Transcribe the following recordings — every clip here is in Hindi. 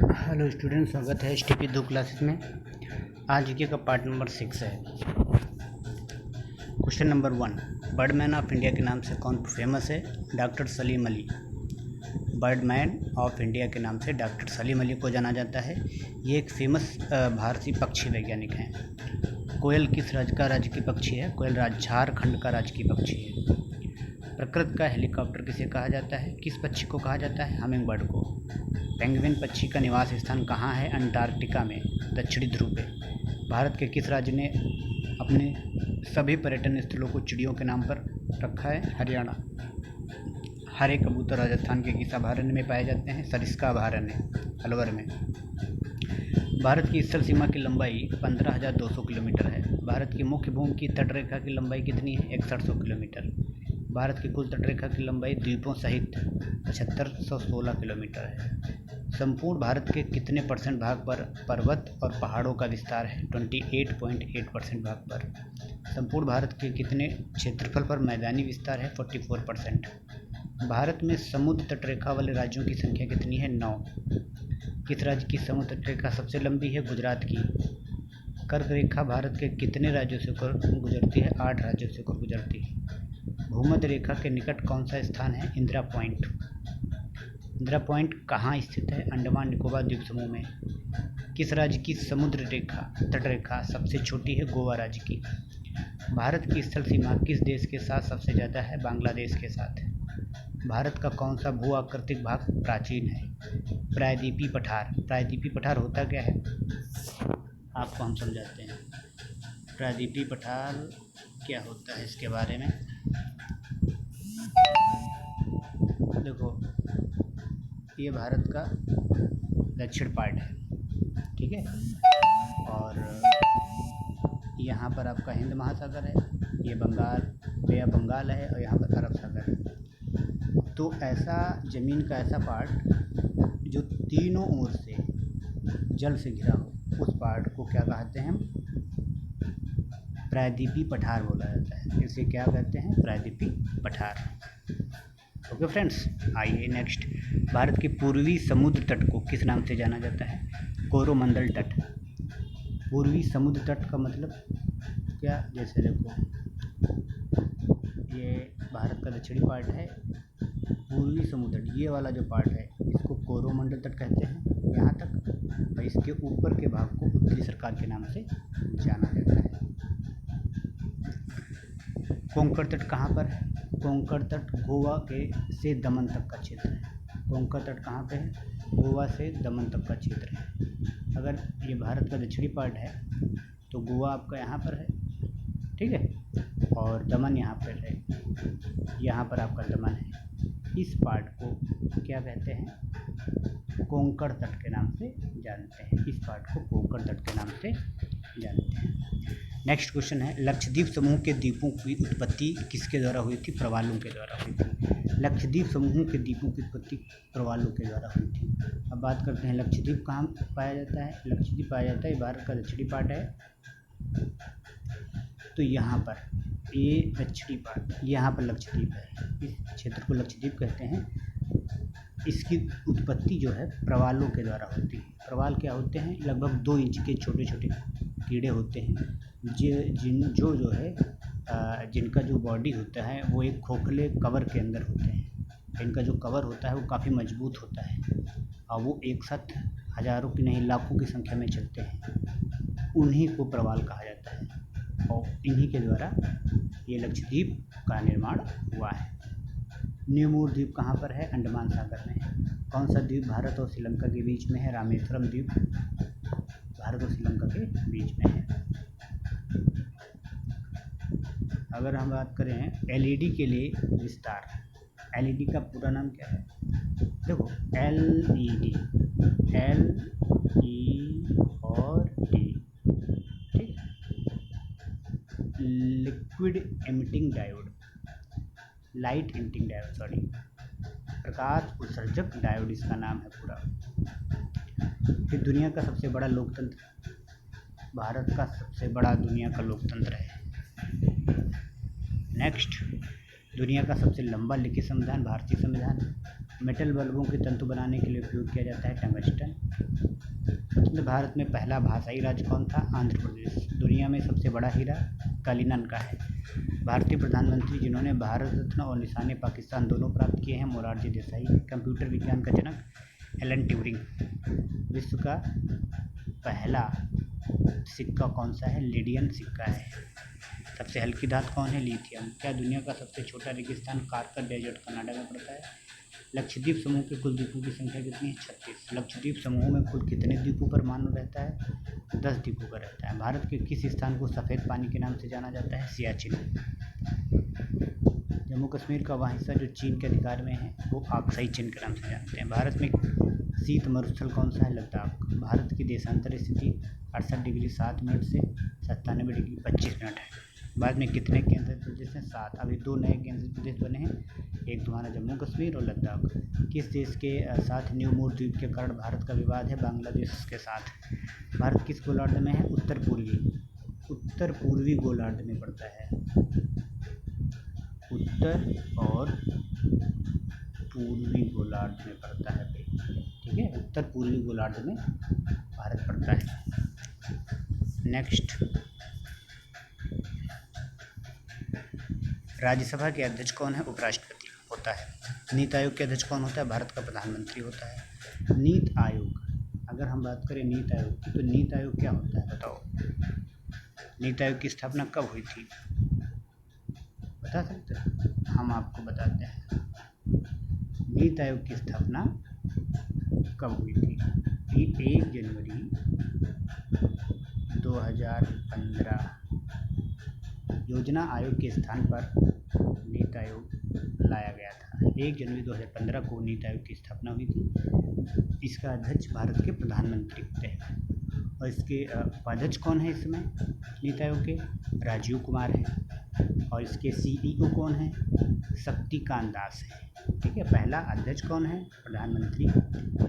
हेलो स्टूडेंट, स्वागत है एचटीपी 2 क्लासेस में। आज जीके का पार्ट नंबर 6 है। Question number 1, Birdman of India के नाम से कौन फेमस है? Doctor Salim Ali. Birdman of India के नाम से डॉक्टर सलीम अली को जाना जाता है। ये एक फेमस भारतीय पक्षी वैज्ञानिक हैं। कोयल किस राज्य की पक्षी है? कोयल झारखंड का राजकीय पक्षी है। प्रकृति का हेलीकॉप्टर किसे कहा जाता है? किस पक्षी को कहा जाता है? हमिंग बर्ड को। पेंगुइन पक्षी का निवास स्थान कहाँ है? अंटार्कटिका में, दक्षिणी ध्रुव पे। भारत के किस राज्य ने अपने सभी पर्यटन स्थलों को चिड़ियों के नाम पर रखा है? हरियाणा। हरे कबूतर राजस्थान के किस अभयारण्य में पाए जाते हैं? सरिस्का अभयारण्य, अलवर में। भारत की स्थल सीमा की लंबाई 15,200 किलोमीटर है। भारत की मुख्य भूमि की तटरेखा की लंबाई कितनी है? 6100 किलोमीटर। भारत की कुल तटरेखा की लंबाई द्वीपों सहित 7516 किलोमीटर है। संपूर्ण भारत के कितने % भाग पर पर्वत और पहाड़ों का विस्तार है? 28.8% भाग पर। संपूर्ण भारत के कितने क्षेत्रफल पर मैदानी विस्तार है? 44%। भारत में समुद्र तटरेखा वाले राज्यों की संख्या कितनी है? 9। किस राज्य की समुद्र तटरेखा सबसे लंबी है? गुजरात की। कर्क रेखा भारत के कितने राज्यों से होकर गुजरती है? 8 राज्यों से होकर गुजरती है। भूमध्य रेखा के निकट कौन सा स्थान है? इंदिरा पॉइंट। इंदिरा पॉइंट कहाँ स्थित है? अंडमान निकोबार द्वीप समूह में। किस राज्य की समुद्र रेखा तटरेखा सबसे छोटी है? गोवा राज्य की। भारत की स्थल सीमा किस देश के साथ सबसे ज़्यादा है? बांग्लादेश के साथ। भारत का कौन सा भू आकृतिक भाग प्राचीन है? प्रायद्वीपीय पठार। प्रायद्वीपीय पठार होता क्या है आपको हम समझाते हैं। प्रायद्वीपीय पठार क्या होता है इसके बारे में देखो, ये भारत का दक्षिण पार्ट है, ठीक है। और यहाँ पर आपका हिंद महासागर है, ये बंगाल है, और यहाँ पर अरब सागर है। तो ऐसा ज़मीन का ऐसा पार्ट जो तीनों ओर से जल से घिरा हो, उस पार्ट को क्या कहते हैं हम? प्रायद्वीपीय पठार बोला जाता है। इसे क्या कहते हैं? प्रायद्वीपीय पठार। ओके फ्रेंड्स, आइए नेक्स्ट। भारत के पूर्वी समुद्र तट को किस नाम से जाना जाता है? कोरोमंडल तट। पूर्वी समुद्र तट का मतलब क्या? जैसे देखो, ये भारत का दक्षिणी पार्ट है, पूर्वी समुद्र तट ये वाला जो पार्ट है इसको कोरोमंडल तट कहते हैं, यहाँ तक। और इसके ऊपर के भाग को उत्तरी सरकार के नाम से जाना जाता है। कोंकण तट कहाँ पर है? कोंकण तट गोवा के से दमन तक का क्षेत्र है। कोंकण तट कहाँ पे है? गोवा से दमन तक का क्षेत्र है। अगर ये भारत का दक्षिणी पार्ट है तो गोवा आपका यहाँ पर है, ठीक है, और दमन यहाँ पर है, यहाँ पर आपका दमन है। इस पार्ट को क्या कहते हैं? कोंकण तट के नाम से जानते हैं। इस पार्ट को कोंकण तट के नाम से जानते हैं। नेक्स्ट क्वेश्चन है, लक्षद्वीप समूह के द्वीपों की उत्पत्ति किसके द्वारा हुई थी? प्रवालों के द्वारा हुई थी। लक्षद्वीप समूह के द्वीपों की उत्पत्ति प्रवालों के द्वारा हुई थी। अब बात करते हैं लक्षद्वीप कहाँ पाया जाता है। लक्षद्वीप पाया जाता है, भारत का दक्षिणी पार्ट है, तो यहाँ पर ये दक्षिणी पार्ट, यहाँ पर लक्षद्वीप है। इस क्षेत्र को लक्षद्वीप कहते हैं। इसकी उत्पत्ति जो है प्रवालों के द्वारा होती है। प्रवाल क्या होते हैं? लगभग 2 इंच के छोटे छोटे कीड़े होते हैं, जो है जिनका जो बॉडी होता है वो एक खोखले कवर के अंदर होते हैं। इनका जो कवर होता है वो काफ़ी मजबूत होता है, और वो एक साथ हज़ारों की नहीं लाखों की संख्या में चलते हैं। उन्हीं को प्रवाल कहा जाता है, और इन्हीं के द्वारा ये लक्षद्वीप का निर्माण हुआ है। न्यूमोर द्वीप कहाँ पर है? अंडमान सागर में है। कौन सा द्वीप भारत और श्रीलंका के बीच में है? रामेश्वरम द्वीप भारत और श्रीलंका के बीच में है। अगर हम बात करें एलईडी के लिए विस्तार, एलईडी का पूरा नाम क्या है? देखो, एलईडी, LE और D, ठीक, liquid emitting diode, light emitting diode, sorry, प्रकाश उत्सर्जक डायोड इसका नाम है पूरा। फिर दुनिया का सबसे बड़ा लोकतंत्र, भारत का सबसे बड़ा दुनिया का लोकतंत्र है। नेक्स्ट, दुनिया का सबसे लंबा लिखित संविधान भारतीय संविधान है। मेटल बल्बों के तंतु बनाने के लिए उपयोग किया जाता है टंगस्टन। स्वतंत्र भारत में पहला भाषाई राज्य कौन था? आंध्र प्रदेश। दुनिया में सबसे बड़ा हीरा कलिनन का है। भारतीय प्रधानमंत्री जिन्होंने भारत रत्न और निशान पाकिस्तान दोनों प्राप्त किए हैं, मोरारजी देसाई। कंप्यूटर विज्ञान का जनक एलन ट्यूरिंग। विश्व का पहला सिक्का कौन सा है? लिडियन सिक्का है। सबसे हल्की धातु कौन है? लिथियम। क्या दुनिया का सबसे छोटा रेगिस्तान कारकर डेजर्ट कनाडा में पड़ता है? लक्षद्वीप समूह के कुल द्वीपों की संख्या कितनी है? 36। लक्षद्वीप समूह में कुल कितने द्वीपों पर मानव रहता है? 10 द्वीपों पर रहता है। भारत के किस स्थान को सफ़ेद पानी के नाम से जाना जाता है? सियाचिन। जम्मू कश्मीर का वह हिस्सा जो चीन के अधिकार में है वो आक्साई चीन के नाम से जानते हैं। भारत में शीत मरुस्थल कौन सा है? लद्दाख। भारत की देशांतर स्थिति 68 डिग्री 7 मिनट से 97 डिग्री 25 मिनट है। बाद में कितने केंद्रीय प्रदेश हैं? 7। अभी 2 नए केंद्रीय प्रदेश बने हैं, एक तुम्हारा जम्मू कश्मीर और लद्दाख। किस देश के साथ न्यू मूर द्वीप के कारण भारत का विवाद है? बांग्लादेश के साथ। भारत किस गोलार्ध में है? उत्तर पूर्वी गोलार्ध में पड़ता है। उत्तर और पूर्वी गोलार्ध में पड़ता है भाई, ठीक है। उत्तर पूर्वी गोलार्ध में भारत पड़ता है। नेक्स्ट, राज्यसभा के अध्यक्ष कौन है? उपराष्ट्रपति होता है। नीति आयोग के अध्यक्ष कौन होता है? भारत का प्रधानमंत्री होता है। नीति आयोग, अगर हम बात करें नीति आयोग की, तो नीति आयोग क्या होता है बताओ? नीति आयोग की स्थापना कब हुई थी, बता सकते हैं? हम आपको बताते हैं। नीति आयोग की स्थापना कब हुई थी? 1 जनवरी 2015। योजना आयोग के स्थान पर नीति आयोग लाया गया था। 1 जनवरी 2015 को नीति आयोग की स्थापना हुई थी। इसका अध्यक्ष भारत के प्रधानमंत्री होते हैं और इसके उपाध्यक्ष कौन है इसमें नीति आयोग के? राजीव कुमार हैं। और इसके सीईओ कौन है? शक्तिकांत दास है, ठीक है। पहला अध्यक्ष कौन है? प्रधानमंत्री।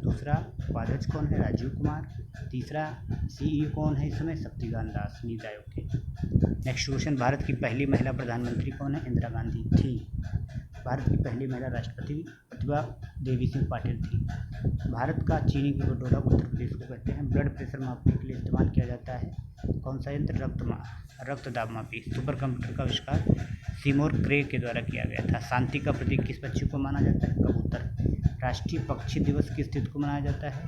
दूसरा उपाध्यक्ष कौन है? राजीव कुमार। तीसरा सीईओ कौन है इसमें? शक्तिकांत दास, नीति आयोग के। नेक्स्ट क्वेश्चन, भारत की पहली महिला प्रधानमंत्री कौन है? इंदिरा गांधी थी। भारत की पहली महिला राष्ट्रपति प्रतिभा देवी सिंह पाटिल थी। भारत का चीनी का कटोरा उत्तर प्रदेश को कहते हैं। ब्लड प्रेशर मापने के लिए इस्तेमाल किया जाता है कौन सा यंत्र? रक्तदाब मापी। सुपर कंप्यूटर का आविष्कार सिमोर क्रे के द्वारा किया गया था। शांति का प्रतीक किस पक्षी को माना जाता है? कबूतर। राष्ट्रीय पक्षी दिवस किस तिथि को मनाया जाता है?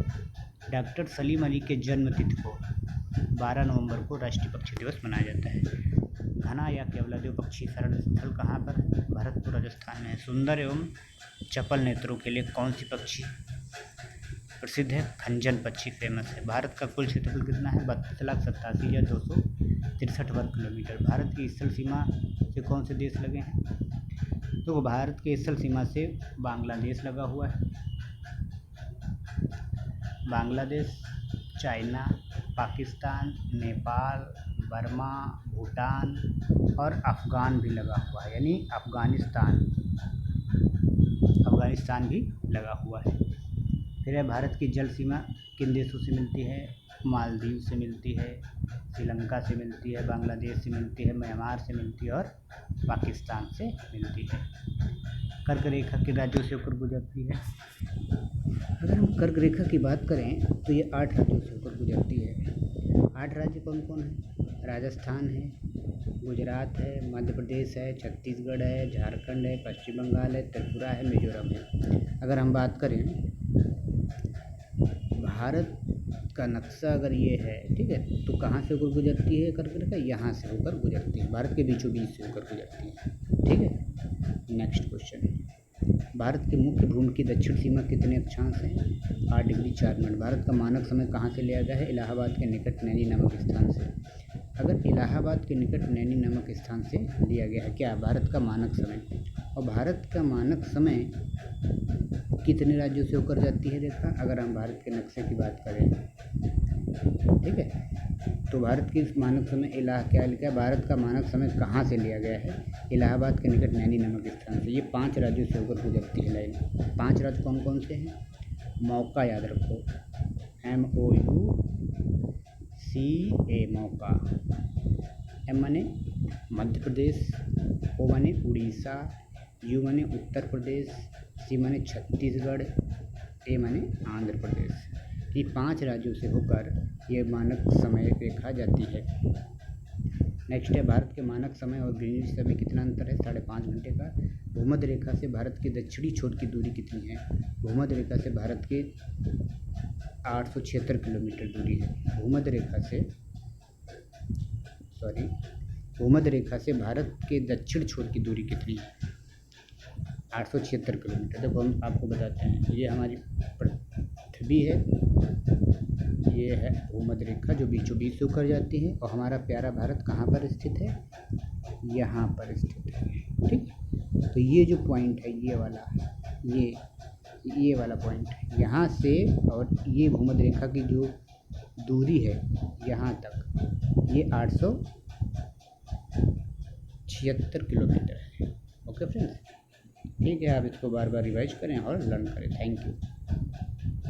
डॉक्टर सलीम अली के जन्म तिथि को 12 नवंबर को राष्ट्रीय पक्षी दिवस मनाया जाता है। घना या केवलादेव पक्षी शरण स्थल कहाँ पर है? भरतपुर राजस्थान में है। सुंदर एवं चपल नेत्रों के लिए कौन सी पक्षी प्रसिद्ध है? खंजन पक्षी फेमस है। भारत का कुल क्षेत्रफल कितना है? 32,87,263 वर्ग किलोमीटर। भारत की स्थल सीमा से कौन से देश लगे हैं? तो भारत के स्थल सीमा से बांग्लादेश लगा हुआ है। बांग्लादेश, चाइना, पाकिस्तान, नेपाल, बर्मा, भूटान और अफ़गान भी लगा हुआ है, यानी अफ़गानिस्तान भी लगा हुआ है। फिर है भारत की जल सीमा किन देशों से मिलती है? मालदीव से मिलती है, श्रीलंका से मिलती है, बांग्लादेश से मिलती है, म्यांमार से मिलती है और पाकिस्तान से मिलती है। कर्क रेखा के राज्यों से होकर गुजरती है। अगर हम कर्क रेखा की बात करें तो ये 8 राज्यों से होकर गुजरती है। 8 राज्य कौन कौन है? राजस्थान है, गुजरात है, मध्य प्रदेश है, छत्तीसगढ़ है, झारखंड है, पश्चिम बंगाल है, त्रिपुरा है, मिजोरम है। अगर हम बात करें भारत का नक्शा अगर ये है, ठीक है, तो कहाँ से होकर गुजरती है कर्क रेखा? यहाँ से होकर गुजरती है, भारत के बीचों बीच से होकर गुजरती है, ठीक है। नेक्स्ट क्वेश्चन, भारत के मुख्य भूमि की दक्षिण सीमा कितने अक्षांश हैं? 8 डिग्री 4 मिनट। भारत का मानक समय कहाँ से लिया गया है? इलाहाबाद के निकट नैनी नामक स्थान से। अगर इलाहाबाद के निकट नैनी नामक स्थान से लिया गया है क्या भारत का मानक समय? और भारत का मानक समय कितने राज्यों से होकर जाती है रेखा? अगर हम भारत के नक्शे की बात करें, ठीक है, तो भारत की मानक समय क्या लिखा है? भारत का मानक समय कहाँ से लिया गया है? इलाहाबाद के निकट नैनी नामक स्थान से। ये 5 राज्यों से होकर गुजरती है लाइन। 5 राज्य कौन कौन से हैं? मौका याद रखो, MOUCA, मौका। M माने मध्य प्रदेश, O माने उड़ीसा, यू माने उत्तर प्रदेश, सी माने छत्तीसगढ़, ए माने आंध्र प्रदेश। ये 5 राज्यों से होकर ये मानक समय रेखा जाती है। नेक्स्ट है, भारत के मानक समय और ग्रीनिच समय कितना अंतर है? 5.5 घंटे का। भूमध्य रेखा से भारत के दक्षिणी छोर की दूरी कितनी है? भूमध्य रेखा से भारत के 876 किलोमीटर दूरी है। भूमध्य रेखा से भारत के दक्षिण छोर की दूरी कितनी है? 876 किलोमीटर। देखो हम आपको बताते हैं, ये हमारी पृथ्वी है, ये है भूमध्य रेखा जो बीचों बीच से होकर जाती है, और हमारा प्यारा भारत कहाँ पर स्थित है? यहाँ पर स्थित है। ठीक, तो ये जो पॉइंट है, ये वाला पॉइंट है, यहाँ से, और ये भूमध्य रेखा की जो दूरी है यहाँ तक, ये 876 किलोमीटर है। ओके फ्रेंड्स, ठीक है, आप इसको बार बार रिवाइज करें और लर्न करें। Thank you.